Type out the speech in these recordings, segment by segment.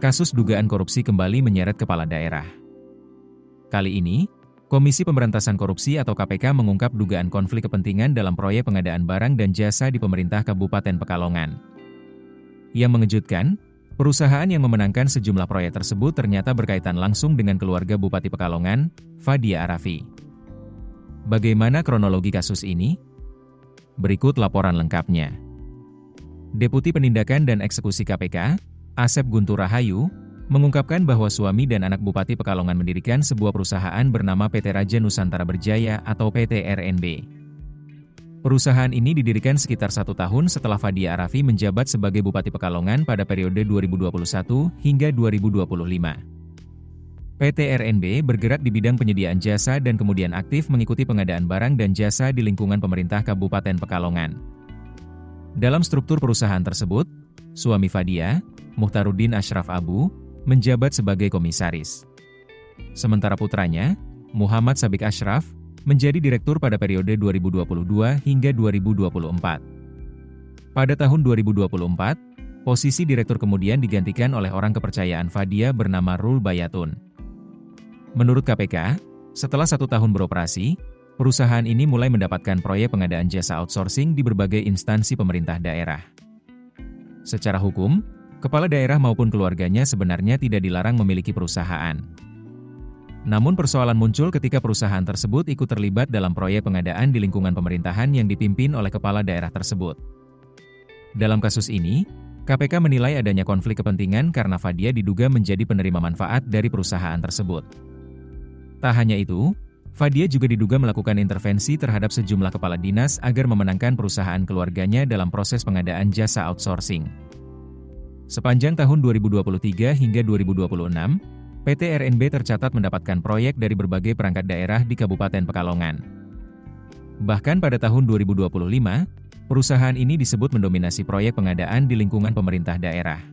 kasus dugaan korupsi kembali menyeret kepala daerah. Kali ini, Komisi Pemberantasan Korupsi atau KPK mengungkap dugaan konflik kepentingan dalam proyek pengadaan barang dan jasa di pemerintah Kabupaten Pekalongan. Yang mengejutkan, perusahaan yang memenangkan sejumlah proyek tersebut ternyata berkaitan langsung dengan keluarga Bupati Pekalongan, Fadia Arafi. Bagaimana kronologi kasus ini? Berikut laporan lengkapnya. Deputi Penindakan dan Eksekusi KPK, Asep Guntur Rahayu, mengungkapkan bahwa suami dan anak Bupati Pekalongan mendirikan sebuah perusahaan bernama PT Raja Nusantara Berjaya atau PT RNB. Perusahaan ini didirikan sekitar 1 tahun setelah Fadia Arafi menjabat sebagai Bupati Pekalongan pada periode 2021 hingga 2025. PT RNB bergerak di bidang penyediaan jasa dan kemudian aktif mengikuti pengadaan barang dan jasa di lingkungan pemerintah Kabupaten Pekalongan. Dalam struktur perusahaan tersebut, suami Fadia, Muhtaruddin Ashraf Abu, menjabat sebagai komisaris. Sementara putranya, Muhammad Sabik Ashraf, menjadi direktur pada periode 2022 hingga 2024. Pada tahun 2024, posisi direktur kemudian digantikan oleh orang kepercayaan Fadia bernama Rul Bayatun. Menurut KPK, setelah 1 tahun beroperasi, perusahaan ini mulai mendapatkan proyek pengadaan jasa outsourcing di berbagai instansi pemerintah daerah. Secara hukum, kepala daerah maupun keluarganya sebenarnya tidak dilarang memiliki perusahaan. Namun persoalan muncul ketika perusahaan tersebut ikut terlibat dalam proyek pengadaan di lingkungan pemerintahan yang dipimpin oleh kepala daerah tersebut. Dalam kasus ini, KPK menilai adanya konflik kepentingan karena Fadia diduga menjadi penerima manfaat dari perusahaan tersebut. Tak hanya itu, Fadia juga diduga melakukan intervensi terhadap sejumlah kepala dinas agar memenangkan perusahaan keluarganya dalam proses pengadaan jasa outsourcing. Sepanjang tahun 2023 hingga 2026, PT RNB tercatat mendapatkan proyek dari berbagai perangkat daerah di Kabupaten Pekalongan. Bahkan pada tahun 2025, perusahaan ini disebut mendominasi proyek pengadaan di lingkungan pemerintah daerah.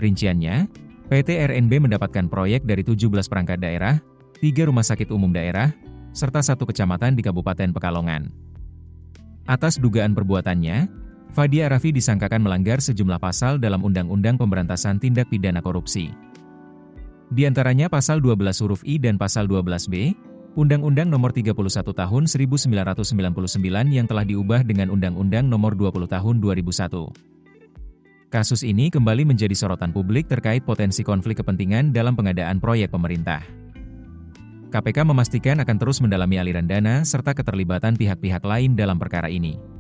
Rinciannya, PT RNB mendapatkan proyek dari 17 perangkat daerah, 3 rumah sakit umum daerah, serta 1 kecamatan di Kabupaten Pekalongan. Atas dugaan perbuatannya, Fadia Arafi disangkakan melanggar sejumlah pasal dalam Undang-Undang Pemberantasan Tindak Pidana Korupsi. Di antaranya pasal 12 huruf I dan pasal 12B, Undang-Undang Nomor 31 Tahun 1999 yang telah diubah dengan Undang-Undang Nomor 20 Tahun 2001. Kasus ini kembali menjadi sorotan publik terkait potensi konflik kepentingan dalam pengadaan proyek pemerintah. KPK memastikan akan terus mendalami aliran dana serta keterlibatan pihak-pihak lain dalam perkara ini.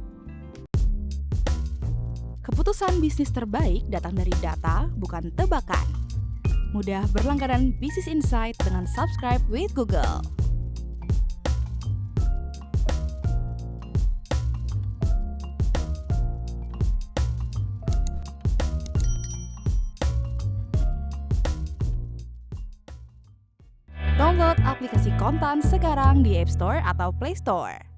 Keputusan bisnis terbaik datang dari data, bukan tebakan. Mudah berlangganan Business Insight dengan subscribe with Google. Download aplikasi Kontan sekarang di App Store atau Play Store.